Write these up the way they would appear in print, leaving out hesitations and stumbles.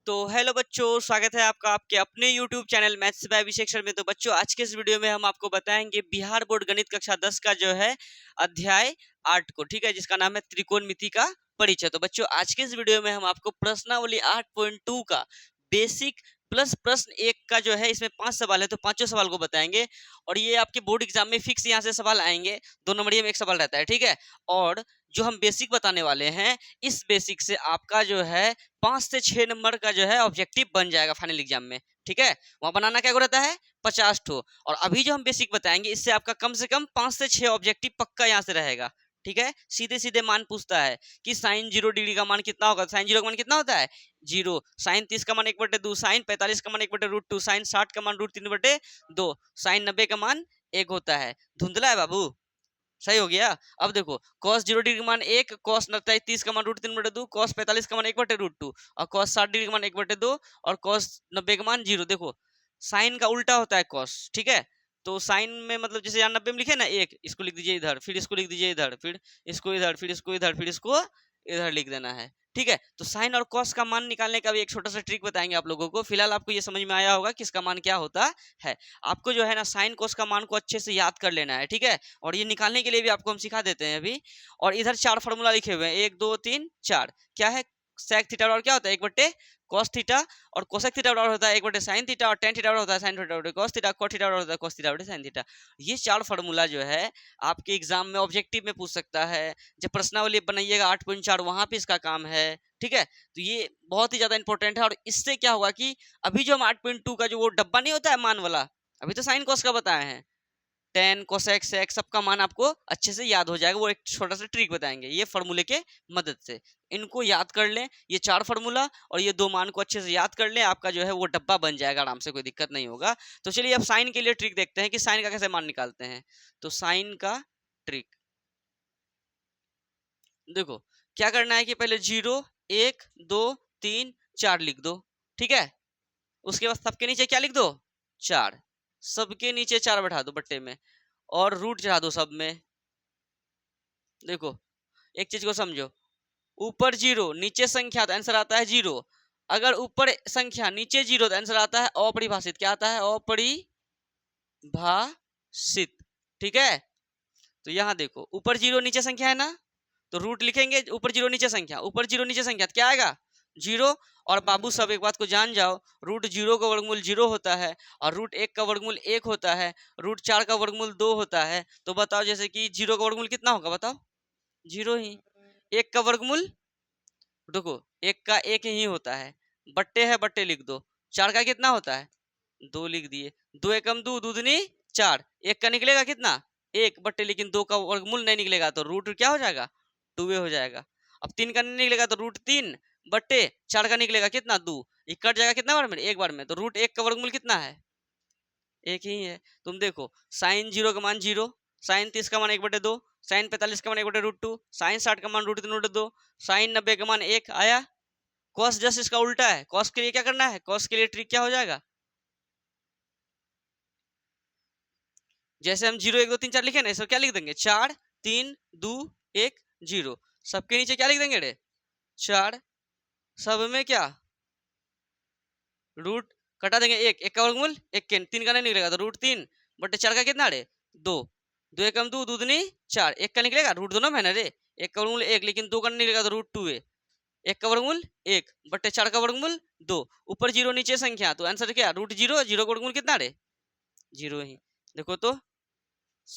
तो हेलो बच्चों, स्वागत है आपका आपके अपने YouTube channel maths by Abhishek sir में। तो बच्चों, आज के इस वीडियो में हम आपको बताएंगे बिहार बोर्ड गणित कक्षा 10 का जो है अध्याय 8 को, ठीक है, जिसका नाम है त्रिकोणमिति का परिचय। तो बच्चों, आज के इस वीडियो में हम आपको प्रश्नावली 8.2 का बेसिक प्लस प्रश्न 1 का जो है, इसमें 5 सवाल है तो पांचों सवाल को बताएंगे। और ये आपके बोर्ड एग्जाम में फिक्स यहाँ से सवाल आएंगे, 2 नंबरिया में एक सवाल रहता है, ठीक है। और जो हम बेसिक बताने वाले हैं, इस बेसिक से आपका जो है 5 से 6 नंबर का जो है ऑब्जेक्टिव बन जाएगा फाइनल एग्जाम में, ठीक है। वहां बनाना क्या रहता है, 50 ठो। और अभी जो हम बेसिक बताएंगे, इससे आपका कम से कम 5 से 6 ऑब्जेक्टिव पक्का यहाँ से रहेगा, ठीक है। सीधे सीधे मान पूछता है कि साइन 0 डिग्री का मान कितना होगा। साइन 0 का मान कितना होता है, 0। साइन 30 का मान 1/2, साइन 45 का मान 1/√2, साइन 60 का मान √3/2, साइन 90 का मान 1 होता है। धुंधला है बाबू, सही हो गया। अब देखो, cos 0 डिग्री का मान 1, cos 30 का मान √3/2, cos 45 का मान 1/√2 और cos 60 डिग्री का मान 1/2 और cos 90 का मान 0। देखो, साइन का उल्टा होता है cos, ठीक है। तो साइन में मतलब जैसे यहाँ 90 में लिखे ना 1, इसको लिख दीजिए इधर, फिर इसको लिख दीजिए इधर, फिर इसको इधर, फिर इसको इधर, फिर इसको इधर लिख देना है, ठीक है। तो साइन और कॉस का मान निकालने का भी एक छोटा सा ट्रिक बताएंगे आप लोगों को। फिलहाल आपको ये समझ में आया होगा कि इसका मान क्या होता है। आपको जो है ना साइन कॉस का मान को अच्छे से याद कर लेना है, ठीक है। और ये निकालने के लिए भी आपको हम सिखा देते हैं अभी। और इधर 4 फॉर्मूला लिखे हुए हैं, 1 2 3 4। क्या है, सेक थीटा और क्या होता है 1/cos थीटा, और कोसेक थीटा और होता है 1/sin थीटा, और टेन थीटा और होता है sin theta cos theta, cot theta और होता है cos थीटा sin थीटा। ये 4 फॉर्मूला जो है आपके एग्जाम में ऑब्जेक्टिव में पूछ सकता है। जब प्रश्नावली बनाइएगा 8.4, वहां पे इसका काम है, ठीक है। तो ये बहुत ही ज्यादा इंपॉर्टेंट है। और इससे क्या होगा कि अभी जो हम 8.2 का जो वो डब्बा नहीं होता है मान वाला, अभी तो साइन कॉस का बताए हैं, टेन कोसेक सेक सबका मान आपको अच्छे से याद हो जाएगा। वो एक छोटा सा ट्रिक बताएंगे ये फॉर्मूले के मदद से। इनको याद कर लें, ये 4 फॉर्मूला और ये 2 मान को अच्छे से याद कर लें, आपका जो है वो डब्बा बन जाएगा आराम से, कोई दिक्कत नहीं होगा। तो चलिए अब साइन के लिए ट्रिक देखते हैं कि साइन का कैसे मान निकालते हैं। तो साइन का ट्रिक देखो, क्या करना है कि पहले 0 1 2 3 4 लिख दो, ठीक है। उसके बाद सबके नीचे क्या लिख दो, 4। सबके नीचे 4 बैठा दो बट्टे में, और रूट चढ़ा दो सब में। देखो, एक चीज को समझो, ऊपर 0 नीचे संख्या तो आंसर आता है 0। अगर ऊपर संख्या नीचे 0 तो आंसर आता है अपरिभाषित। क्या आता है, अपरिभाषित, ठीक है। तो यहाँ देखो, ऊपर 0 नीचे संख्या है ना, तो रूट लिखेंगे। ऊपर 0 नीचे संख्या, ऊपर 0 नीचे संख्या तो क्या आएगा, 0। और बाबू सब एक बात को जान जाओ, √0 का वर्गमूल 0 होता है, और √1 का वर्गमूल 1 होता है, √4 का वर्गमूल 2 होता है। तो बताओ, जैसे कि 0 का वर्गमूल कितना होगा, बताओ, 0 ही। 1 का वर्गमूल देखो, 1 का 1 ही होता है, बट्टे है बट्टे लिख दो। 4 का कितना होता है, 2 लिख दिए। 2 एकम 2, दूधनी 4। 1 का निकलेगा कितना, 1 बट्टे, लेकिन 2 का वर्गमूल नहीं निकलेगा तो रूट क्या हो जाएगा, 2 हो जाएगा। अब 3 का नहीं निकलेगा तो √3 बट्टे 4 का निकलेगा कितना, 2। ये कट जाएगा कितना बार में, एक बार में। तो √1 का वर्गमूल कितना है, 1 ही है। तुम देखो, साइन 0 का मान 0, साइन 30 का मान 1/2, साइन 45 का मान 1/√2, साइन 60 का मान √3/2, साइन 90 का मान 1 आया। कॉस जस्ट इसका उल्टा है। कॉस के लिए क्या करना है, कॉस के लिए ट्रिक क्या हो जाएगा, जैसे हम 0 1 2 3 4 लिखे ना, इसको क्या लिख देंगे, 4 3 2 1 0। सबके नीचे क्या लिख देंगे रे, 4। सब में क्या, रूट कटा देंगे, 1 1 का वर्गमूल 1 के 3 का नहीं निकलेगा तो √3 बटे 4 का कितना रे, 2। 2 एकम 2, दूधनी 4। 1 का निकलेगा, रूट दोनों में है ना रे। 1 का वर्गमूल 1, लेकिन 2 का नहीं निकलेगा तो √2 है। 1 का वर्गमूल 1 बटे 4 का वर्गमूल 2। ऊपर 0 नीचे संख्या, तो आंसर क्या, √0। 0 का वर्गमूल कितना रे, 0 ही। देखो तो,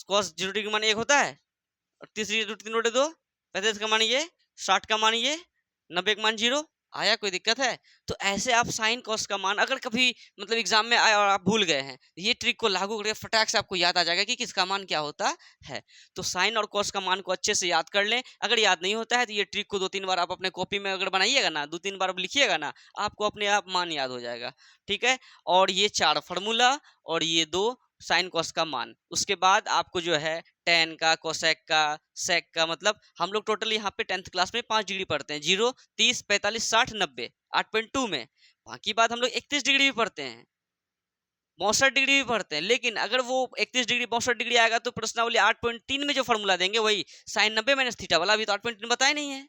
cos 0 डिग्री का मान 1 होता है, और तीसरी √3/2, 35 का मान ये, 60 का मान ये, 90 का मान 0 आया। कोई दिक्कत है। तो ऐसे आप साइन कॉस का मान अगर कभी मतलब एग्जाम में आया और आप भूल गए हैं, ये ट्रिक को लागू करके फटाक से आपको याद आ जाएगा कि किसका मान क्या होता है। तो साइन और कॉस का मान को अच्छे से याद कर लें। अगर याद नहीं होता है तो ये ट्रिक को 2-3 बार आप अपने कॉपी में अगर बनाइएगा ना, 2-3 बार लिखिएगा ना, आपको अपने आप मान याद हो जाएगा, ठीक है। और ये 4 फॉर्मूला और ये 2 साइन कॉस का मान, उसके बाद आपको जो है टेन का, कोसेक का, सेक का, मतलब हम लोग टोटल यहाँ पे 10th क्लास में 5 डिग्री पढ़ते हैं, 0 30 45 60 90 8.2 में। बाकी बात हम लोग 31 डिग्री भी पढ़ते हैं, 62 डिग्री भी पढ़ते हैं। लेकिन अगर वो 31 डिग्री 62 डिग्री आएगा तो प्रश्नावली 8.3 में जो फॉर्मूला देंगे वही साइन 90 माइनस थीटा वाला, अभी तो 8.3 बताया नहीं है।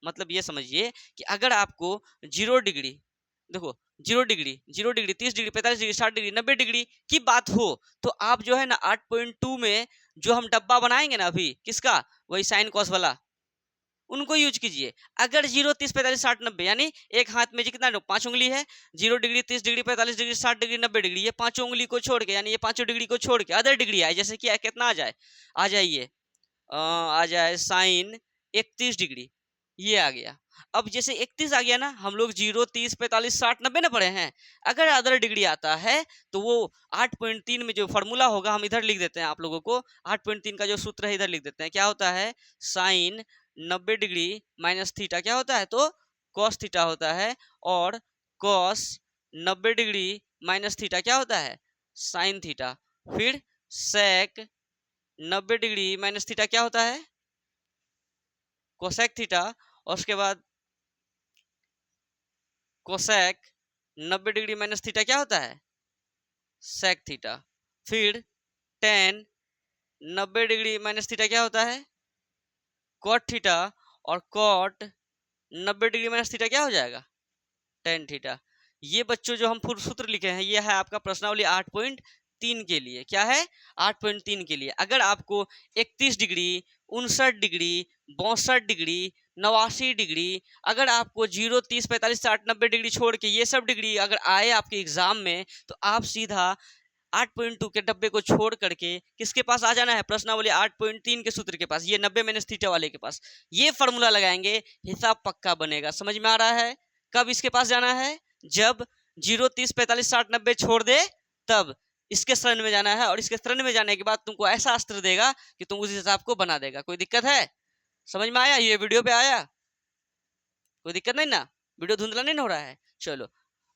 मतलब ये समझिए कि अगर आपको 0 डिग्री देखो 0 degree, 0 degree, 30 degree, 45 degree, 60 degree, 90 degree की बात हो तो आप जो है ना 8.2 में जो हम डब्बा बनाएंगे ना अभी किसका, वही साइन कॉस वाला, उनको यूज कीजिए। अगर 0, 30, 45, 60, 90 यानी एक हाथ में कितना 5 उंगली है, 0 degree, 30 degree, 45 degree, 60 degree, 90 degree, ये पांचों उंगली को छोड़ के यानी ये पांचों डिग्री को छोड़ के अदर डिग्री आए, जैसे कि कितना आ जाए, आ जाइए आ जाए साइन 31 डिग्री, ये आ गया। अब जैसे 31 आ गया ना, हम लोग 0, 30, 45, 60, 90 ना पढ़े हैं, अगर अदर डिग्री आता है तो वो 8.3 में जो फॉर्मूला होगा हम इधर लिख देते हैं आप लोगों को, 8.3 का जो सूत्र है इधर लिख देते हैं, क्या होता है, साइन 90 डिग्री माइनस थीटा क्या होता है, तो कॉस थीटा होता है, और कॉस 90 डिग्री माइनस थीटा क्या होता है, साइन थीटा, फिर सेक 90 डिग्री माइनस थीटा क्या होता है, कोसेक थीटा, और उसके बाद कोसेक 90 डिग्री माइनस थीटा क्या होता है, सेक थीटा, फिर टेन 90 डिग्री माइनस थीटा क्या होता है, कॉट थीटा, और कॉट 90 डिग्री माइनस थीटा क्या हो जाएगा, टेन थीटा। ये बच्चों जो हम पूर्व सूत्र लिखे हैं ये है आपका प्रश्नावली 8.3 के लिए, क्या है 8.3 के लिए। अगर आपको 31 डिग्री, 59 डिग्री, 62 डिग्री, 89 डिग्री, अगर आपको 0, 30, 45, 60, 90 डिग्री छोड़ के ये सब डिग्री अगर आए आपके एग्जाम में तो आप सीधा 8.2 के डब्बे को छोड़ करके किसके पास आ जाना है, प्रश्नावली 8.3 के सूत्र के पास, ये 90 माइनस थीटा वाले के पास, ये फॉर्मूला लगाएंगे, हिसाब पक्का बनेगा। समझ में आ रहा है, कब इसके पास जाना है, जब 0, 30, 45, 60, 90 छोड़ दे तब इसके शरण में जाना है, और इसके शरण में जाने के बाद तुमको ऐसा अस्त्र देगा कि तुम उस हिसाब को बना देगा। कोई दिक्कत है, समझ में आया, ये वीडियो पे आया, कोई दिक्कत नहीं ना, वीडियो धुंधला नहीं हो रहा है। चलो,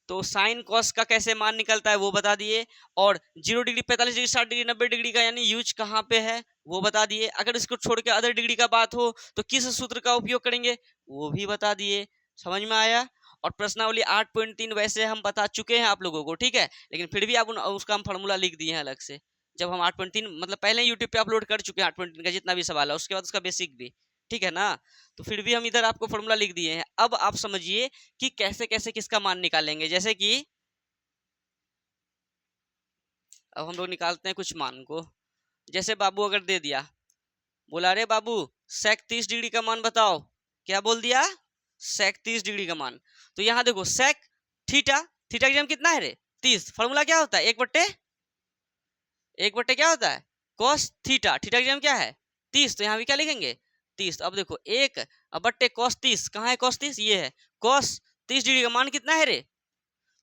तो साइन कॉस का कैसे मान निकलता है वो बता दिए, और 0 डिग्री, 45 डिग्री, 60 डिग्री, 90 डिग्री का यानी यूज कहाँ पे है वो बता दिए। अगर इसको छोड़ के अदर डिग्री का बात हो तो किस सूत्र का उपयोग करेंगे वो भी बता दिए। समझ में आया। और प्रश्नावली 8.3 वैसे हम बता चुके हैं आप लोगों को, ठीक है, लेकिन फिर भी आप उसका हम फॉर्मूला लिख दिए हैं अलग से, जब हम 8.3 मतलब पहले यूट्यूब पे अपलोड कर चुके हैं 8.3 का जितना भी सवाल है, उसके बाद उसका बेसिक भी, ठीक है ना, तो फिर भी हम इधर आपको फॉर्मूला लिख दिए हैं। अब आप समझिए कि कैसे कैसे किसका मान निकालेंगे। जैसे कि अब हम लोग निकालते हैं कुछ मान को, जैसे बाबू अगर दे दिया, बोला अरे बाबू सेक 30 डिग्री का मान बताओ, क्या बोल दिया, सेक 30 डिग्री का मान। तो यहाँ देखो सेक थीटा, थीटा का कितना है रे 30, फॉर्मूला क्या होता है, एक बट्टे क्या होता है, कॉस थीटा, थीटा का क्या है 30, तो यहाँ भी क्या लिखेंगे 30। अब देखो एक बट्टे कॉस 30, कहाँ है कॉस 30, ये है कॉस 30 डिग्री का मान कितना है रे,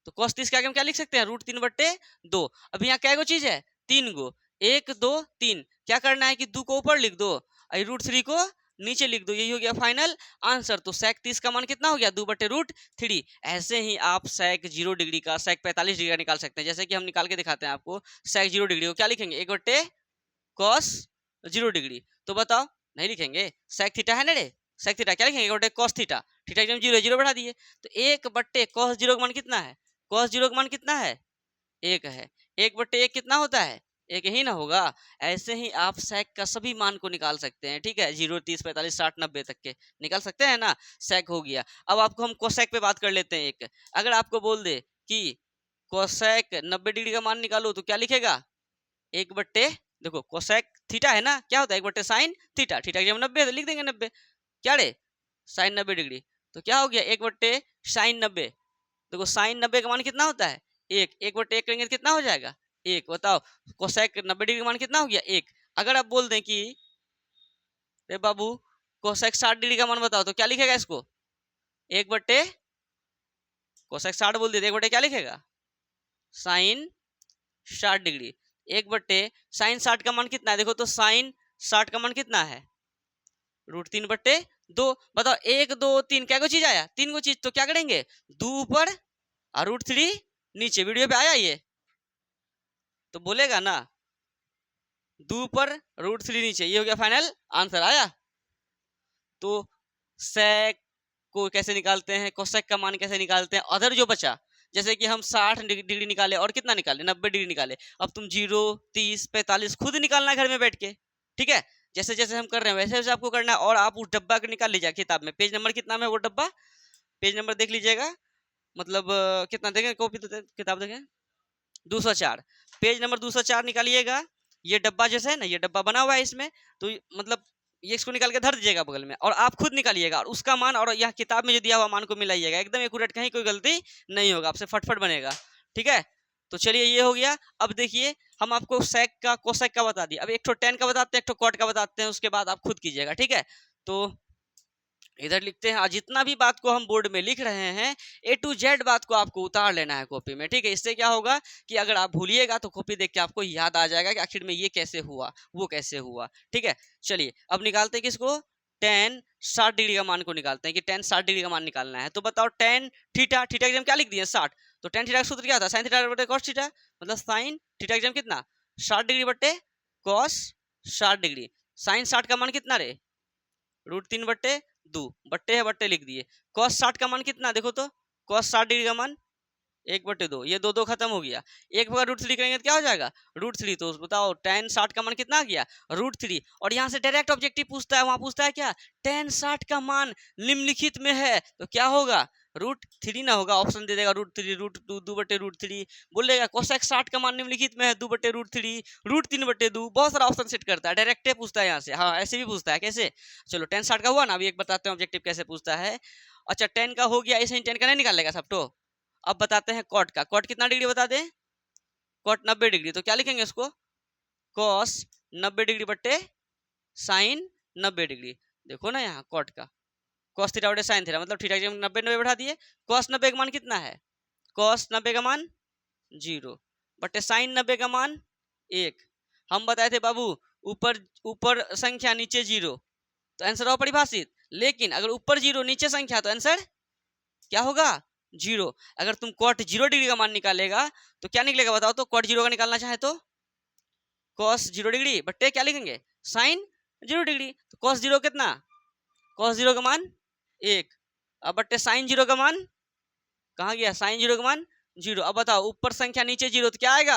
तो कॉस 30 के आगे हम क्या लिख सकते हैं, √3/2। अब यहाँ क्या गो चीज है, 3 गो, 1, 2, 3, क्या करना है कि 2 को ऊपर लिख दो और √3 को नीचे लिख दो, यही हो गया फाइनल आंसर। तो सेक 30 का मान कितना हो गया, 2/√3। ऐसे ही आप सेक 0 डिग्री का, सेक 45 डिग्री का निकाल सकते हैं। जैसे कि हम निकाल के दिखाते हैं आपको, सेक 0 डिग्री को क्या लिखेंगे, 1/cos 0 डिग्री। तो बताओ, नहीं लिखेंगे, सेक थीटा है ना रे, सेक थीटा क्या लिखेंगे, 1/cos थीटा, थीटा एकदम 0 0 बढ़ा दिए, तो 1/cos 0 का मान कितना है, cos 0 का मान कितना है, 1 है, 1/1 कितना होता है, 1 ही ना होगा। ऐसे ही आप सेक का सभी मान को निकाल सकते हैं, ठीक है, 0, 30, 45, 60, 90 तक के निकाल सकते हैं ना, सेक हो गया। अब आपको हम कोसेक पे बात कर लेते हैं। एक अगर आपको बोल दे कि कोसेक 90 डिग्री का मान निकालो तो क्या लिखेगा, 1/, देखो कोसेक थीटा है ना, क्या होता है 1/साइन थीटा, थीटा की जब 90 है तो लिख देंगे 90, क्या रे साइन 90 डिग्री, तो क्या हो गया 1/साइन 90। देखो साइन 90 का मान कितना होता है, 1/1 करेंगे तो कितना हो जाएगा 1। बताओ कोसेक 90 डिग्री का मान कितना हो गया 1। अगर आप बोल दें कि रे बाबू कोसेक 60 डिग्री का मान बताओ तो क्या लिखेगा इसको, 1/, कोसेक 60 बोल दिया 1/, क्या लिखेगा साइन 60 डिग्री, 1/साइन 60 का मान कितना है, देखो तो साइन 60 का मान कितना है, √3/2। बताओ 1, 2, 3 क्या को चीज आया, 3 को चीज, तो क्या करेंगे 2 ऊपर और √3 नीचे। वीडियो पे आया ये तो बोलेगा ना, 2 ऊपर √3 नीचे, ये हो गया फाइनल आंसर आया। तो सेक को कैसे निकालते हैं, कोसेक का मान कैसे निकालते हैं, अदर जो बचा, जैसे कि हम 60 डिग्री निकाले और कितना निकाले 90 डिग्री निकाले, अब तुम 0, 30, 45 खुद निकालना घर में बैठ के, ठीक है, जैसे जैसे हम कर रहे हैं वैसे वैसे आपको करना है। और आप उस डब्बा को निकाल लीजिए किताब में, पेज नंबर कितना में वो डब्बा, पेज नंबर देख लीजिएगा मतलब कितना देखें कॉपी तो किताब देखें 204, पेज नंबर 204 निकालिएगा। ये डब्बा जैसे है ना, ये डब्बा बना हुआ है इसमें, तो मतलब ये इसको निकाल के धर दीजिएगा बगल में, और आप खुद निकालिएगा और उसका मान और यहाँ किताब में जो दिया हुआ मान को मिलाइएगा, एकदम एक्यूरेट, कहीं कोई गलती नहीं होगा, आपसे फटफट बनेगा। ठीक है, तो चलिए ये हो गया। अब देखिए हम आपको सेक का कोसेक का बता दिया, अब एक तो टेन का बताते हैं, एक तो कॉट का बताते हैं, उसके बाद आप खुद कीजिएगा। ठीक है, तो इधर लिखते हैं, जितना भी बात को हम बोर्ड में लिख रहे हैं A to Z बात को आपको उतार लेना है कॉपी में। ठीक है, इससे क्या होगा कि अगर आप भूलिएगा तो कॉपी देख के आपको याद आ जाएगा कि आखिर में ये कैसे हुआ, वो कैसे हुआ। ठीक है, चलिए अब निकालते हैं किसको, टेन 60 डिग्री का मान को निकालते हैं कि टेन 60 डिग्री का मान निकालना है। तो बताओ टेन थीटा, थीटा की जगह क्या लिख दिए 60, तो टेन थीटा का सूत्र क्या था, साइन थीटा बटे कॉस थीटा, मतलब साइन थीटा की जगह कितना 60 डिग्री बटे कॉस 60 डिग्री। साइन 60 का मान कितना रे, √3 बट्टे 2, बट्टे है बट्टे लिख दिए। कॉस 60 का मान कितना देखो तो, कॉस 60 डिग्री का मान 1/2, ये दो खत्म हो गया, एक बटा √3 करेंगे तो क्या हो जाएगा √3। तो बताओ टेन 60 का मान कितना आ गया √3, और यहाँ से डायरेक्ट ऑब्जेक्टिव पूछता है, वहां पूछता है क्या, टेन 60 का मान निम्नलिखित में है, तो क्या होगा √3 ना होगा, ऑप्शन दे देगा √3, √2, 2/√3, बोलेगा कोसेक 60 का मान निम्नलिखित में है 2/√3, √3/2, बहुत सारा ऑप्शन सेट करता है, डायरेक्ट पूछता है यहाँ से। हाँ ऐसे भी पूछता है, कैसे, चलो टेन 60 का हुआ ना, अभी एक बताते हैं ऑब्जेक्टिव कैसे पूछता है। अच्छा 10 का हो गया, ऐसे ही 10 का नहीं निकालेगा सब तो। अब बताते हैं कॉट का, कॉट कितना डिग्री बता दें, कॉट 90 डिग्री, तो क्या लिखेंगे इसको, कॉस 90 डिग्री बट्टे साइन 90 डिग्री। देखो ना यहाँ कॉट का कॉस थीटा बटे साइन थीटा, मतलब थीटा की 90 बैठा दिए, कॉस 90 का मान कितना है, कॉस 90 का मान 0 बटे साइन 90 का मान 1। हम बताए थे बाबू ऊपर ऊपर संख्या नीचे 0 तो आंसर अपरिभाषित, लेकिन अगर ऊपर 0 नीचे संख्या तो आंसर क्या होगा 0। अगर तुम कॉट 0 डिग्री का मान निकालेगा तो क्या निकलेगा बताओ तो, कॉट 0 का निकालना चाहे तो कॉस 0 डिग्री बट्टे क्या लिखेंगे साइन 0 डिग्री, तो कॉस 0 कितना, कॉस 0 का मान 1, अब बट्टे साइन 0 का मान कहाँ गया, साइन 0 का मान 0। अब बताओ ऊपर संख्या नीचे 0 तो क्या आएगा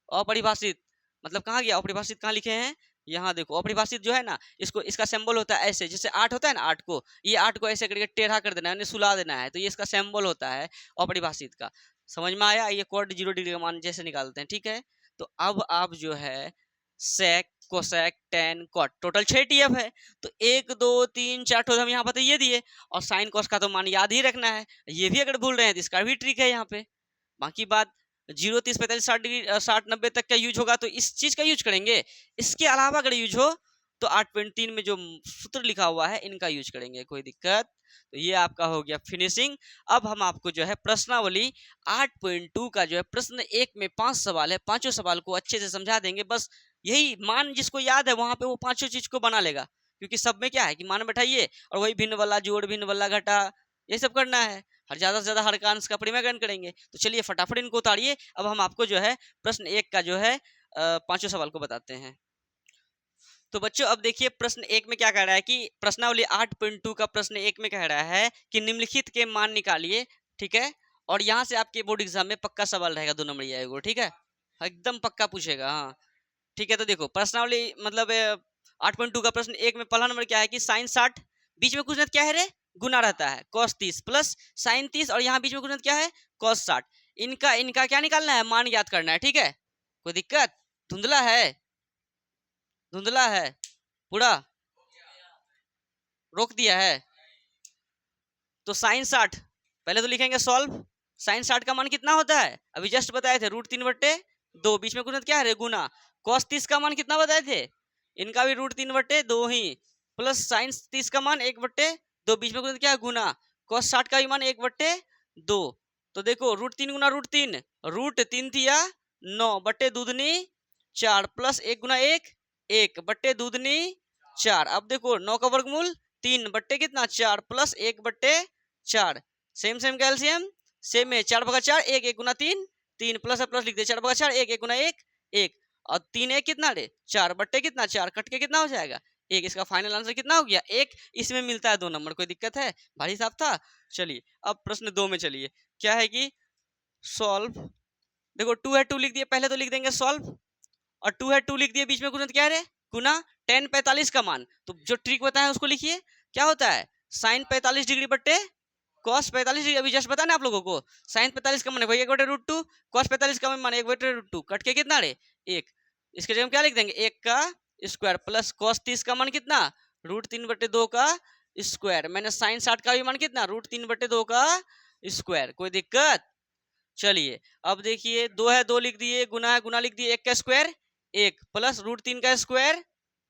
अपरिभाषित, मतलब कहाँ गया अपरिभाषित, कहाँ लिखे हैं यहाँ देखो, अपरिभाषित जो है ना इसको, इसका सिंबल होता है ऐसे, जैसे 8 होता है ना 8 को, ये 8 को ऐसे करके टेढ़ा कर देना है, सुला देना है, तो ये इसका सिंबल होता है अपरिभाषित का। समझ में आया, ये कॉट 0 डिग्री का मान जैसे निकालते हैं। ठीक है, तो अब आप जो है sec cosec tan cot total 6 TF है, तो 1 2 3 4 तो हम यहाँ पर ये दिए, और साइन कॉस का तो मान याद ही रखना है, ये भी अगर भूल रहे हैं तो इसका भी ट्रिक है यहाँ पे। बाकी बात 0 30 45 60 डिग्री 60 90 तक का यूज होगा तो इस चीज का यूज करेंगे, इसके अलावा अगर यूज हो तो 8.3 में जो सूत्र लिखा हुआ है इनका यूज करेंगे, कोई दिक्कत। तो ये आपका हो गया फिनिशिंग। अब हम आपको जो है प्रश्नावली 8.2 का जो है प्रश्न 1 में 5 सवाल है, पांचों सवाल को अच्छे से समझा देंगे। बस यही मान जिसको याद है वहां पे वो पांचों चीज को बना लेगा, क्योंकि सब में क्या है कि मान बैठाइए और वही भिन्न वाला जोड़ भिन्न वाला घटा ये सब करना है, हर ज्यादा से ज्यादा हर का अंश का परिमेयकरण करेंगे। तो चलिए फटाफट इनको उतारिए। अब हम आपको जो है प्रश्न 1 का जो है पांचों सवाल को बताते हैं। तो बच्चों अब देखिए प्रश्न 1 में क्या कह रहा है कि प्रश्नावली 8.2 का प्रश्न 1 में कह रहा है कि निम्नलिखित के मान निकालिए। ठीक है, और यहाँ से आपके बोर्ड एग्जाम में पक्का सवाल रहेगा 2 नंबर आएगा। ठीक है, एकदम पक्का पूछेगा। हाँ ठीक है, तो देखो प्रश्नावली मतलब 8.2 का प्रश्न 1 में पहला नंबर क्या है कि साइन 60, बीच में कुछ न क्या है रे गुना रहता है, cos 30 प्लस साइन 30, और यहाँ बीच में कुछ न क्या है cos 60। इनका इनका क्या निकालना है, मान याद करना है। ठीक है, कोई दिक्कत, धुंधला है, धुंधला है पूरा, रोक दिया है। तो साइन 60 पहले तो लिखेंगे सॉल्व, साइन 60 का मान कितना होता है अभी जस्ट बताए थे √3/2, बीच में कुछ क्या है गुना, cos 30 का मान कितना बताए थे, इनका भी √3/2 ही, प्लस साइन 30 का मान 1/2, बीच में कुछ क्या है गुना, cos 60 का भी मान 1/2। तो देखो √3 गुना √3, √3 थिया 9/2 4 प्लस 1 गुना 1 1/2 4। अब देखो 9 का वर्गमूल 3 बट्टे कितना 4 plus 1/4, same same calcium same है, 4/4 1 1 गुना 3 3 प्लस प्लस लिख दे 4/4 1 1 गुना 1 1, और 3 1 कितना रे 4 बट्टे कितना 4 कट के कितना हो जाएगा 1। इसका फाइनल आंसर कितना हो गया 1। इसमें मिलता है 2 नंबर, कोई दिक्कत है, भारी साहब था। चलिए अब प्रश्न 2 में चलिए, क्या है कि सॉल्व, देखो 2 है 2 लिख दिए, पहले तो लिख देंगे सॉल्व, और 2 है 2 लिख दिए, बीच में गुना क्या है गुना, tan 45 का मान, तो जो ट्रिक बताया उसको लिखिए, क्या होता है साइन 45 डिग्री बट्टे cos 45 अभी जस्ट पता ना आप लोगों को, sin 45 का मान है 1/√2, cos 45 का मान 1/√2, कट के कितना रे 1, इसके जगह हम क्या लिख देंगे 1 का स्क्वायर प्लस cos 30 का मान कितना √3/2 का स्क्वायर माइनस sin 60 का भी मान कितना √3/2 का स्क्वायर। कोई दिक्कत? चलिए अब देखिए 2 है 2 लिख दिए, गुना है गुना लिख दिए, 1 का स्क्वायर 1 प्लस √3 का स्क्वायर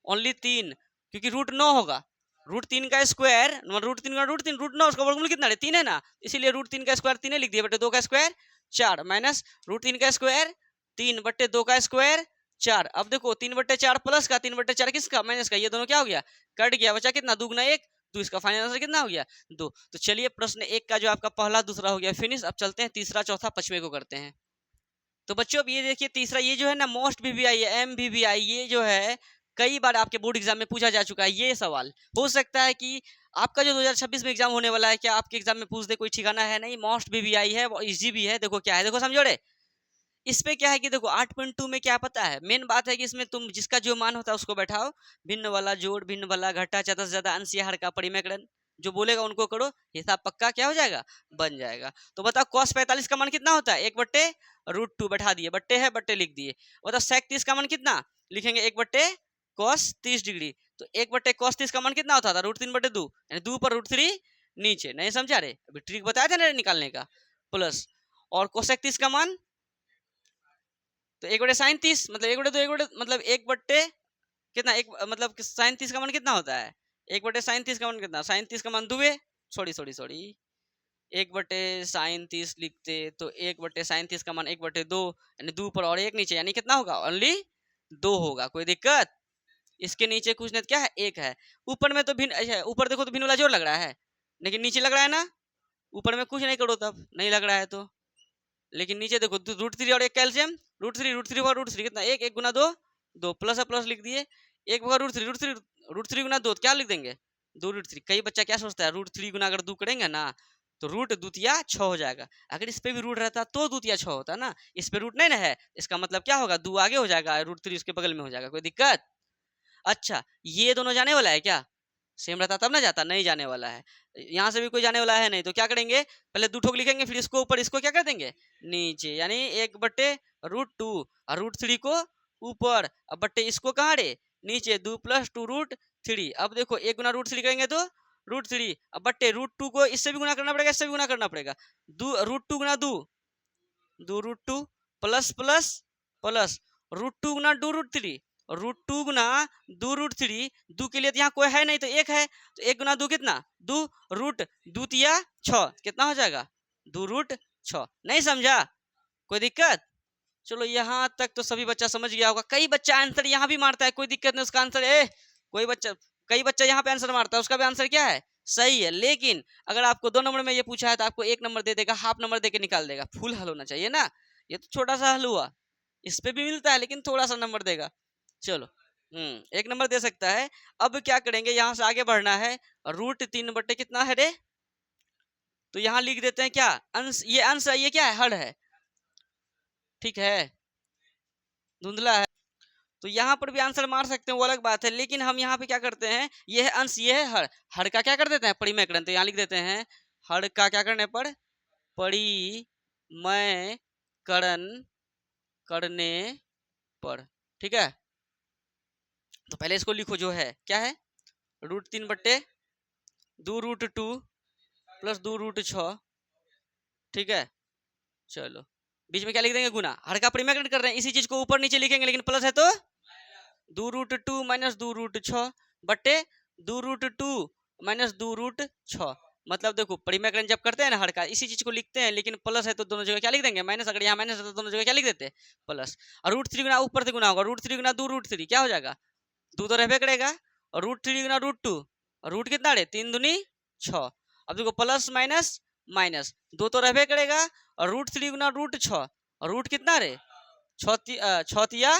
ओनली 3, क्योंकि √9 होगा, √3 का स्क्वायर √3 का √3 √9 उसका वर्गमूल कितना है 3 है ना, इसीलिए √3 का स्क्वायर 3 लिख दिया बटे 2 का स्क्वायर 4 माइनस √3 का स्क्वायर 3/2 का स्क्वायर 4। अब देखो 3/4 प्लस का 3/4 किसका माइनस का, ये दोनों क्या हो गया कट गया, बचा कितना 2 गुना 1, तो इसका फाइनल आंसर कितना हो गया 2। तो चलिए प्रश्न 1 का जो आपका पहला दूसरा हो गया फिनिश। अब चलते हैं तीसरा चौथा पांचवे को करते हैं। तो बच्चों अब ये देखिए तीसरा, ये जो है ना मोस्ट VVI है MVVI, ये जो है कई बार आपके बोर्ड एग्जाम में पूछा जा चुका है। ये सवाल हो सकता है कि आपका जो 2026 में एग्जाम होने वाला है, क्या आपके एग्जाम में पूछ दे, कोई ठिकाना है नहीं। मोस्ट VVI है, वो इजी भी है। देखो क्या है, देखो समझो रे, इस पे क्या है कि देखो 8.2 में क्या पता है, मेन बात है कि इसमें तुम जिसका जो मान होता है उसको बैठाओ, भिन्न वाला जोड़, भिन्न वाला घटा, ज्यादा से ज्यादा अंश या हर का परिमेयकरण, जो बोलेगा उनको करो, हिसाब पक्का क्या हो जाएगा बन जाएगा। तो बताओ cos 45 का मान कितना होता है 1/√2, बैठा दिए, बट्टे है बट्टे लिख दिए। बताओ sec 30 का मान कितना लिखेंगे 1/cos 30 डिग्री, तो 1/cos 30 का मान कितना होता था √3/2, यानी 2 पर √3 नीचे। नहीं समझा रे, अभी ट्रिक बताया था ना निकालने का, प्लस और cosec 30 का मान तो 1/sin 30 मतलब 1/2 मतलब 1/ कितना एक मतलब sin 30 का मान कितना होता है 1/sin 30 का मान कितना, sin 30 का मान 2 सॉरी 1/sin 30 लिखते तो 1/sin 30 का मान 1/2, यानी 2 पर और 1 नीचे, यानी कितना होगा ओनली 2 होगा। कोई दिक्कत? इसके नीचे कुछ नहीं, क्या है 1 है। ऊपर में तो भिन्न, अच्छा ऊपर देखो तो भिन्न वाला जोड़ लग रहा है, लेकिन नीचे लग रहा है ना, ऊपर में कुछ नहीं करो तब नहीं लग रहा है तो, लेकिन नीचे देखो √3 और 1 कैल्शियम, √3 होगा √3 कितना 1 1 गुना 2 2 प्लस है प्लस लिख दिए, 1 होगा √3 गुना 2 क्या लिख देंगे 2√3। कई बच्चा क्या सोचता है √3 गुना अगर 2 करेंगे ना तो रूट द्वितीया 6 हो जाएगा, अगर इस पे भी रूट रहता तो द्वितीया 6 होता ना, इस पे रूट नहीं ना है, इसका मतलब क्या होगा 2 आगे हो जाएगा, √3 उसके बगल में हो जाएगा। कोई दिक्कत? अच्छा ये दोनों जाने वाला है क्या, सेम रहता तब ना जाता, नहीं जाने वाला है, यहाँ से भी कोई जाने वाला है नहीं, तो क्या करेंगे पहले 2 ठोक लिखेंगे, फिर इसको ऊपर, इसको क्या कर देंगे नीचे, यानी 1/√2 और √3 को ऊपर, अब बट्टे इसको कहाँ रे नीचे 2 + 2√3। अब देखो 1 गुना √3 करेंगे तो √3, अब बट्टे √2 को इससे भी गुना करना पड़ेगा, इससे भी गुना करना पड़ेगा, √2 गुना 2 2√2 प्लस प्लस प्लस √2 गुना 2√3, √2 गुना 2√3, 2 के लिए तो यहाँ कोई है नहीं तो 1 है, तो 1 गुना 2 कितना 2 रूट द्वितीया 6 कितना हो जाएगा 2√6। नहीं समझा? कोई दिक्कत? चलो यहाँ तक तो सभी बच्चा समझ गया होगा। कई बच्चा आंसर यहाँ भी मारता है, कोई दिक्कत नहीं, उसका आंसर कोई बच्चा कई बच्चा यहाँ पे आंसर मारता है, उसका भी आंसर क्या है सही है, लेकिन अगर आपको 2 नंबर में ये पूछा है तो आपको 1 नंबर दे देगा, हाफ नंबर दे के निकाल देगा। फुल हल होना चाहिए ना, ये तो छोटा सा हल हुआ, इस पे भी मिलता है लेकिन थोड़ा सा नंबर देगा। चलो 1 नंबर दे सकता है। अब क्या करेंगे, यहाँ से आगे बढ़ना है, √3 कितना है रे, तो यहाँ लिख देते हैं क्या अंश, ये अंश है, ये क्या है हर है, ठीक है धुंधला है, तो यहाँ पर भी आंसर मार सकते हैं वो अलग बात है, लेकिन हम यहाँ पे क्या करते हैं, ये है अंश ये है हर, हर का क्या कर देते हैं परिमेयकरण, तो यहाँ लिख देते हैं हर का क्या करने पर परिमेयकरण करने पर, ठीक है। तो पहले इसको लिखो, जो है क्या है √3/2√2 प्लस 2√6, ठीक है। चलो बीच में क्या लिख देंगे गुना, हर का परिमेयकरण कर रहे हैं, इसी चीज को ऊपर नीचे लिखेंगे, लेकिन प्लस है तो 2√2 माइनस 2√6 बट्टे 2√2 माइनस 2√6, मतलब देखो परिमेयकरण जब करते हैं ना हर का, इसी चीज को लिखते हैं, लेकिन प्लस है तो दोनों जगह क्या लिख देंगे माइनस, अगर यहाँ माइनस है तो दोनों जगह क्या लिख देते हैं प्लस, और √3 गुना ऊपर से गुना होगा, √3 गुना 2√3 क्या हो जाएगा 2 तो रहबे करेगा, और √3 गुना √2, रूट कितना रे 3 दूनी 6, अब देखो प्लस माइनस माइनस 2 तो रहबे करेगा, और √3 गुना √6, और रूट कितना रे 6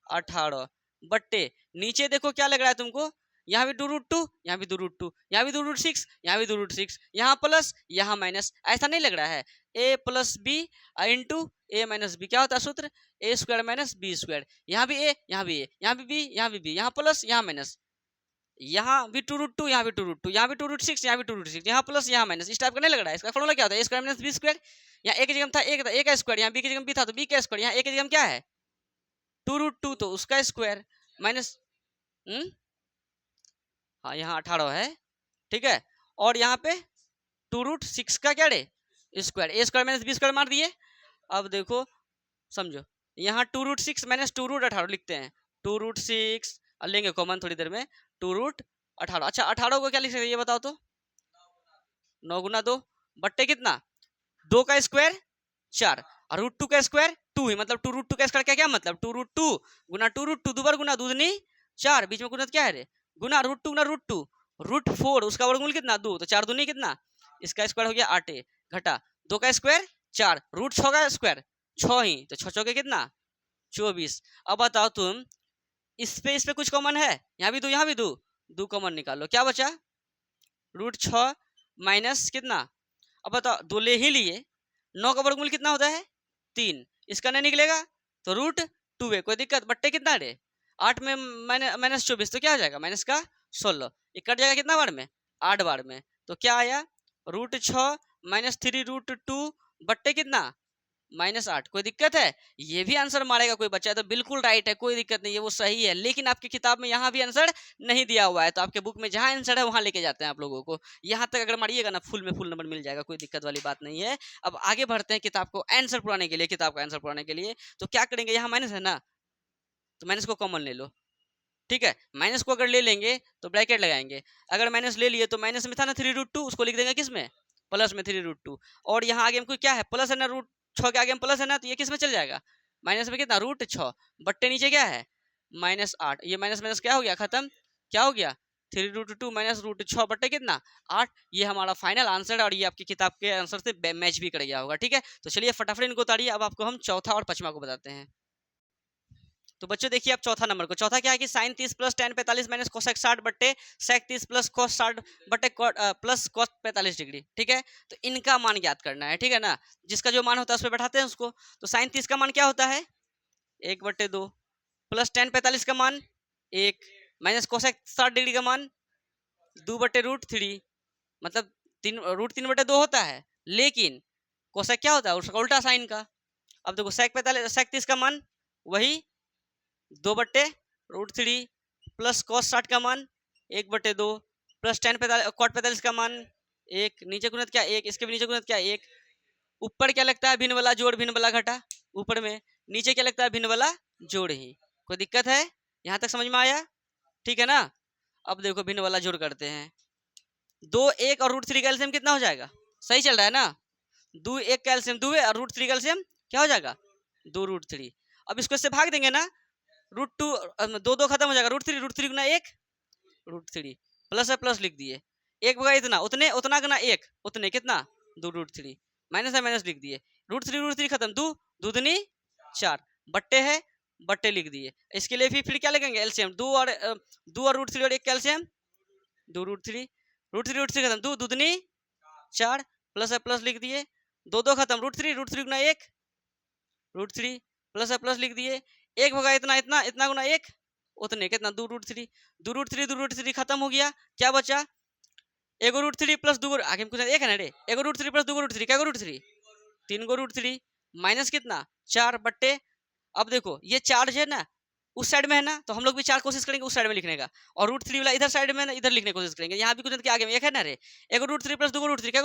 18 बट्टे नीचे देखो क्या लग रहा है तुमको, यहाँ भी 2√2 यहाँ भी 2√2 यहाँ भी 2√6 यहाँ भी 2√6, यहाँ प्लस यहाँ माइनस, ऐसा नहीं लग रहा है a + b into a - b क्या होता है सूत्र a² - b², यहाँ भी a यहाँ भी a यहाँ भी b यहाँ भी b, यहाँ प्लस यहाँ माइनस, यहाँ भी 2√2, यहाँ भी 2√2, यहाँ भी 2√6, यहाँ भी 2√6, यहाँ प्लस यहाँ माइनस, इस टाइप का नहीं लग रहा है। इसका फॉर्मूला क्या होता है? ए स्क्वायर माइनस बी स्क्वायर। यहाँ ए की जगह में था ए था, ए का स्क्वायर, यहाँ बी की जगह में बी था तो बी का स्क्वायर, यहाँ ए की जगह में क्या है 2√2 तो उसका स्क्वायर माइनस हाँ यहाँ 18 है, ठीक है। और यहाँ पे 2√6 का क्या रे स्क्वायर, ए स्क्वायर माइनस बी स्क्वायर मार दिए। अब देखो समझो, यहाँ 2√6 माइनस 2√18 लिखते हैं, 2√6 लेंगे कॉमन थोड़ी देर में, 2√18। अच्छा 18 को क्या लिख सकते हैं ये बताओ तो? 9 गुना 2 बट्टे कितना 2 का स्क्वायर 4 और √2 का स्क्वायर 2 ही, मतलब 2√2 का स्क्वायर क्या क्या मतलब 2√2 गुना 2√2 2 बार गुना दूधनी 4, बीच में गुना क्या है रे गुना √2 गुना √2 √4, उसका वर्गमूल कितना 2 तो 4 दूनी कितना, इसका स्क्वायर हो गया 8 घटा 2 का स्क्वायर 4 √6 का स्क्वायर 6 ही, तो 6 चौके कितना 24। अब बताओ तुम इस पे कुछ कॉमन है, यहाँ भी दो यहाँ भी दो, दो कॉमन निकालो, क्या बचा √6 माइनस कितना। अब बताओ दो ले ही लिए, 9 का वर्गमूल कितना होता है 3, इसका नहीं निकलेगा तो √2 है, कोई दिक्कत। बट्टे कितना रे 8 में माइनस 24 तो क्या हो जाएगा माइनस का 16, ये कट जाएगा कितना बार में 8 बार में, तो क्या आया √6 माइनस 3√2 बट्टे कितना -8। कोई दिक्कत है? ये भी आंसर मारेगा कोई बच्चा तो बिल्कुल राइट है, कोई दिक्कत नहीं है, वो सही है। लेकिन आपकी किताब में यहाँ भी आंसर नहीं दिया हुआ है, तो आपके बुक में जहाँ आंसर है वहाँ लेके जाते हैं आप लोगों को। यहाँ तक अगर मारिएगा ना फुल में फुल नंबर मिल जाएगा, कोई दिक्कत वाली बात नहीं है। अब आगे बढ़ते हैं किताब को आंसर पुराने के लिए, किताब का आंसर पुराने के लिए। तो क्या करेंगे, यहाँ माइनस है ना तो माइनस को कॉमन ले लो, ठीक है। माइनस को अगर ले लेंगे तो ब्रैकेट लगाएंगे, अगर माइनस ले लिए तो माइनस में था ना 3√2, उसको लिख देंगे किस में प्लस में 3√2, और यहाँ आगे में क्या है प्लस है ना √6 के आगे में प्लस है ना, तो ये किस में चल जाएगा माइनस में कितना √6 बट्टे नीचे क्या है -8, ये माइनस माइनस क्या हो गया खत्म, क्या हो गया 3√2 माइनस √6 बट्टे कितना 8। ये हमारा फाइनल आंसर है और ये आपकी किताब के आंसर से मैच भी कर गया होगा, ठीक है। तो चलिए फटाफट इनको उतारिए, अब आपको हम चौथा और पांचवा को बताते हैं। तो बच्चों देखिए आप चौथा नंबर को, चौथा क्या है कि sine 30 plus tan 45 minus cosec 60 बट्टे सेक 30 प्लस कॉस 60 बट्टे प्लस कॉस 45 डिग्री, ठीक है। तो इनका मान ज्ञात करना है, ठीक है ना। जिसका जो मान होता है उस पर बैठाते हैं उसको। तो साइन 30 का मान क्या होता है 1/2 प्लस tan 45 का मान 1 माइनस कोसेक 60 डिग्री का मान 2/√3, मतलब 3/2 होता है, लेकिन कोसेक क्या होता है उसका उल्टा साइन का। अब देखो सेक 30 का मान वही 2/√3 प्लस कॉस 60 का मान 1/2 प्लस कॉट 45 का मान 1, नीचे गुणित क्या 1, इसके भी नीचे गुणित क्या 1। ऊपर क्या लगता है भिन्न वाला जोड़ भिन्न वाला घटा ऊपर में, नीचे क्या लगता है भिन्न वाला जोड़ ही। कोई दिक्कत है? यहाँ तक समझ में आया, ठीक है ना। अब देखो भिन्न वाला जोड़ करते हैं, 2 1 और √3 का एलसीएम कितना हो जाएगा, सही चल रहा है ना। 2 1 का एलसीएम 2 है और √3 का एलसीएम क्या हो जाएगा 2√3। अब इसको इससे भाग देंगे ना, √2 2 2 खत्म हो जाएगा, √3 गुना 1 √3 प्लस है प्लस लिख दिए, 1 बगा इतना उतने उतना गुना 1 उतने कितना 2√3 माइनस है माइनस लिख दिए, √3 खत्म 2 दूधनी 4 बट्टे है बट्टे लिख दिए। इसके लिए फिर क्या लगेंगे एलसीएम 2 और √3 और 1 का एलसीएम 2√3 √3 खत्म 2 दूधनी 4 प्लस है प्लस लिख दिए, 2 2 खत्म √3 गुना 1 √3 प्लस है प्लस लिख दिए, 1 होगा इतना इतना इतना गुना 1 उतने कितना 2√3 खत्म हो गया, क्या बचा 1 √3 प्लस 2 आगे में कुछ 1 है ना रे, 1 √3 प्लस 2 √3 क्या 3 3 माइनस कितना 4 बट्टे। अब देखो ये 4 है ना उस साइड में है ना, तो हम लोग भी 4 कोशिश करेंगे उस साइड में लिखने का, और √3 वाला इधर साइड में ना इधर लिखने की कोशिश करेंगे। यहाँ भी कुछ के आगे में 1 है ना रे, 1 √3 प्लस 2 √3 क्या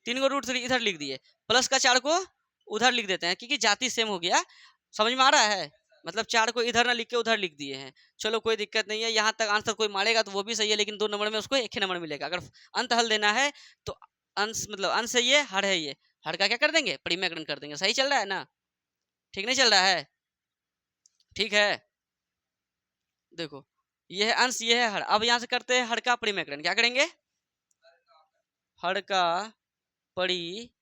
3 √3 इधर लिख दिए, प्लस का 4 को उधर लिख देते हैं क्योंकि जाति सेम हो गया। समझ में आ रहा है, मतलब 4 को इधर ना लिख के उधर लिख दिए हैं। चलो कोई दिक्कत नहीं है, यहाँ तक आंसर कोई मारेगा तो वो भी सही है, लेकिन 2 नंबर में उसको 1 ही नंबर मिलेगा। अगर अंत हल देना है तो अंश मतलब अंश है ये, हर है ये, हर का क्या कर देंगे परिमेयकरण कर देंगे। सही चल रहा है ना, ठीक नहीं चल रहा है, ठीक है। देखो ये है अंश ये है हर, अब यहाँ से करते हैं हर का परिमेयकरण। क्या करेंगे हर का परिमेयकरण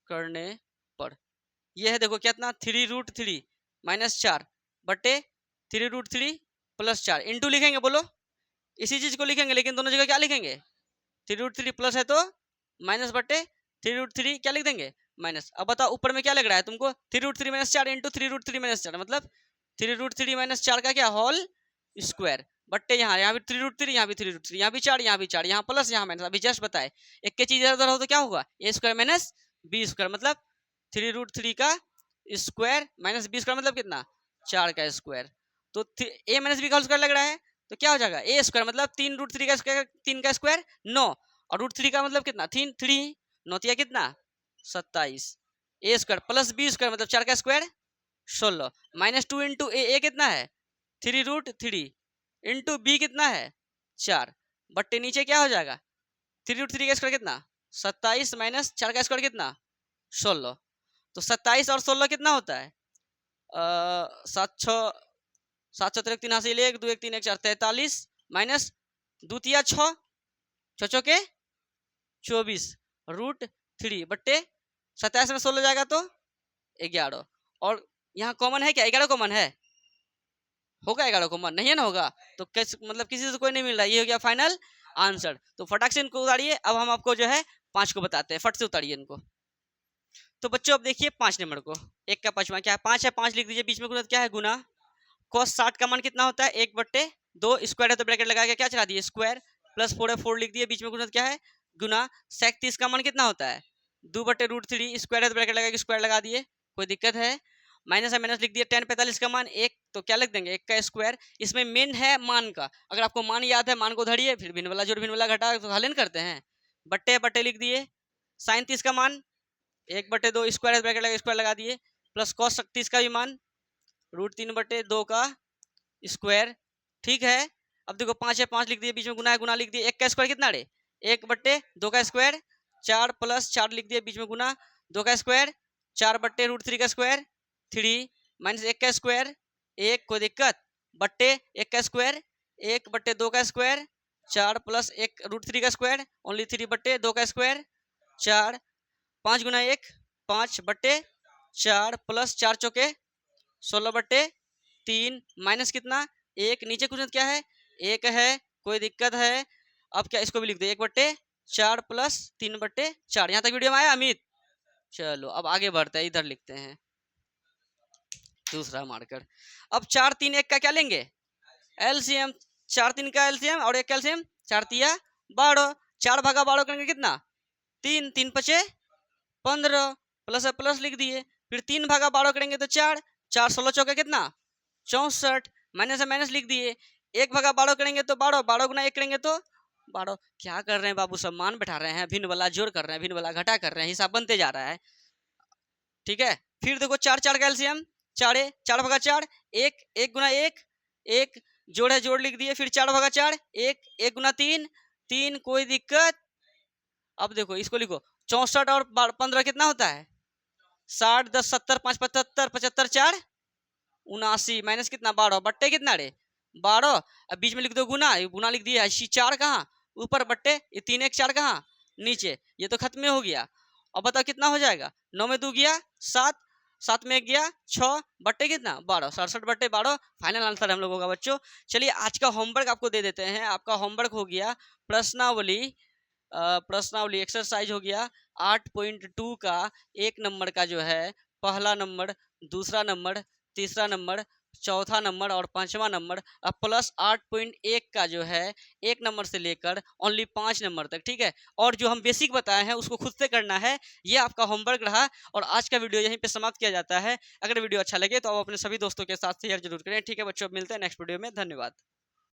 करने पर यह है देखो कितना 3√3 माइनस 4 बट्टे 3√3 प्लस 4 इंटू लिखेंगे, बोलो इसी चीज को लिखेंगे, लेकिन दोनों जगह क्या लिखेंगे 3√3 प्लस है तो माइनस बट्टे 3√3 क्या लिख देंगे माइनस। अब बताओ ऊपर में क्या लग रहा है तुमको 3√3 माइनस 4 इंटू 3√3 माइनस 4 मतलब 3√3 माइनस 4 का क्या होल स्क्वायर बट्टे यहाँ भी 3√3, यहाँ भी 3√3, यहाँ भी 4, यहाँ भी 4, यहाँ प्लस यहाँ माइनस। अभी जस्ट बताए एक के चीज इधर हो तो क्या होगा ए स्क्वायर माइनस बी स्क्वायर, मतलब 3√3 का स्क्वायर माइनस बी स्क्वायर मतलब कितना 4 का स्क्वायर। तो ए माइनस बी का स्क्वायर लग रहा है तो क्या हो जाएगा ए स्क्वायर मतलब 3√3 का स्क्वायर 3 का स्क्वायर 9 और √3 का मतलब कितना 3 नौतिया कितना 27 ए स्क्वायर प्लस बी स्क्वायर मतलब 4 का स्क्वायर 16 माइनस 2 इंटू ए कितना है 3√3 इंटू बी कितना है 4 बट्टे नीचे क्या हो जाएगा 3√3 का स्क्वायर कितना 27 माइनस 4 का स्क्वायर कितना 16। तो 27 और 16 कितना होता है 7 3 3 हासिल 1 2 1 3 1 4 43 माइनस द्वितीय 6 छो के 24√3 बट्टे 27 में 16 जाएगा तो 11 और यहाँ कॉमन है क्या 11 कॉमन है होगा 11 कॉमन नहीं है ना होगा तो मतलब किसी से कोई नहीं मिल रहा ये हो गया फाइनल आंसर। तो फटाक से इनको उतारिए। अब हम आपको जो है 5 को बताते हैं, फट से उतारिए इनको। तो बच्चों अब देखिए 5 नंबर को, 1 का 5वां क्या है 5 है 5 लिख दीजिए, बीच में गुणा क्या है गुना। cos 60 का मान कितना होता है 1/2 स्क्वायर है तो ब्रैकेट लगा के क्या चला दिए स्क्वायर, प्लस 4 है 4 लिख दिए, बीच में गुणा क्या है गुना। sec 30 का मान कितना होता है 2/√3 स्क्वायर है तो ब्रैकेट लगा के स्क्वायर लगा दिए, कोई दिक्कत है। माइनस है माइनस लिख दिए। tan 45 का मान 1 तो क्या लिख देंगे 1 का स्क्वायर। इसमें मेन है मान का, अगर आपको मान याद है मान को धरिए, फिर भिन्न वाला जोड़ भिन्न वाला घटा तो हलन करते हैं, बट्टे बट्टे लिख दिए। sin 30 का मान 1/2 स्क्वायर है ब्रैकेट लगा स्क्वायर लगा दिए, प्लस cos 30 का भी मान √3/2 का स्क्वायर। ठीक है अब देखो 5 है 5 लिख दिए, बीच में गुना है गुना लिख दिए। 1 का स्क्वायर कितना रे 1/2 का स्क्वायर 4 प्लस 4 लिख दिए, बीच में गुना 2 का स्क्वायर 4/√3 का स्क्वायर 3 माइनस 1 का स्क्वायर 1 कोई दिक्कत बट्टे 1 का स्क्वायर 1/2 का स्क्वायर 4 प्लस 1√3 का स्क्वायर ओनली 3/2 का स्क्वायर 4 5 गुना 1 5/4 प्लस 4 चौके 16/3 माइनस कितना 1 नीचे कुछ क्या है 1 है कोई दिक्कत है। अब क्या इसको भी लिख दो 1/4 प्लस 3/4। यहाँ तक वीडियो में आया अमित? चलो अब आगे बढ़ते हैं, इधर लिखते हैं दूसरा मार्कर। अब 4 3 1 का क्या लेंगे एलसीएम, 4 3 का एलसीएम और 1 का एलसीएम 4 तिया 12, 4 भागा 12 करेंगे कितना 3 3 5 15 प्लस प्लस लिख दिए, फिर 3 भागा 12 करेंगे तो 4 4 16 चौके कितना 64 माइनस है माइनस लिख दिए। 1 भागा 12 करेंगे तो 12 12 गुना 1 करेंगे तो 12। क्या कर रहे हैं बाबू सब मान बैठा रहे हैं, भिन्न वाला जोड़ कर रहे हैं, भिन्न वाला घटा कर रहे हैं, हिसाब बनते जा रहा है। ठीक है फिर देखो 4 4 का एलसीएम 4 4 भागा 4 1 1 गुना 1 1 जोड़ है जोड़ लिख दिए, फिर 4 भागा 4 1 1 गुना 3 3 कोई दिक्कत। अब देखो इसको लिखो 64 और 15 कितना होता है 60 10 70 5 75 75 4 79 माइनस कितना 12 बट्टे कितना रे 12। अब बीच में लिख दो गुना, गुना लिख दिया 4 कहाँ ऊपर बट्टे ये 3 1 4 कहाँ नीचे, ये तो खत्म हो गया। अब बताओ कितना हो जाएगा 9 में 2 गया 7 7 में 1 गया 6 बट्टे कितना 12 67/12 फाइनल आंसर हम लोगों का बच्चों। चलिए आज का होमवर्क आपको दे देते हैं। आपका होमवर्क हो गया प्रश्नावली एक्सरसाइज हो गया 8.2 का 1 नंबर का जो है पहला नंबर दूसरा नंबर तीसरा नंबर चौथा नंबर और 5वां नंबर, अब प्लस 8.1 का जो है 1 नंबर से लेकर ओनली 5 नंबर तक। ठीक है और जो हम बेसिक बताए हैं उसको खुद से करना है, ये आपका होमवर्क रहा। और आज का वीडियो यहीं पे समाप्त किया जाता है। अगर वीडियो अच्छा लगे तो आप अपने सभी दोस्तों के साथ शेयर जरूर करें। ठीक है बच्चों मिलते हैं नेक्स्ट वीडियो में, धन्यवाद।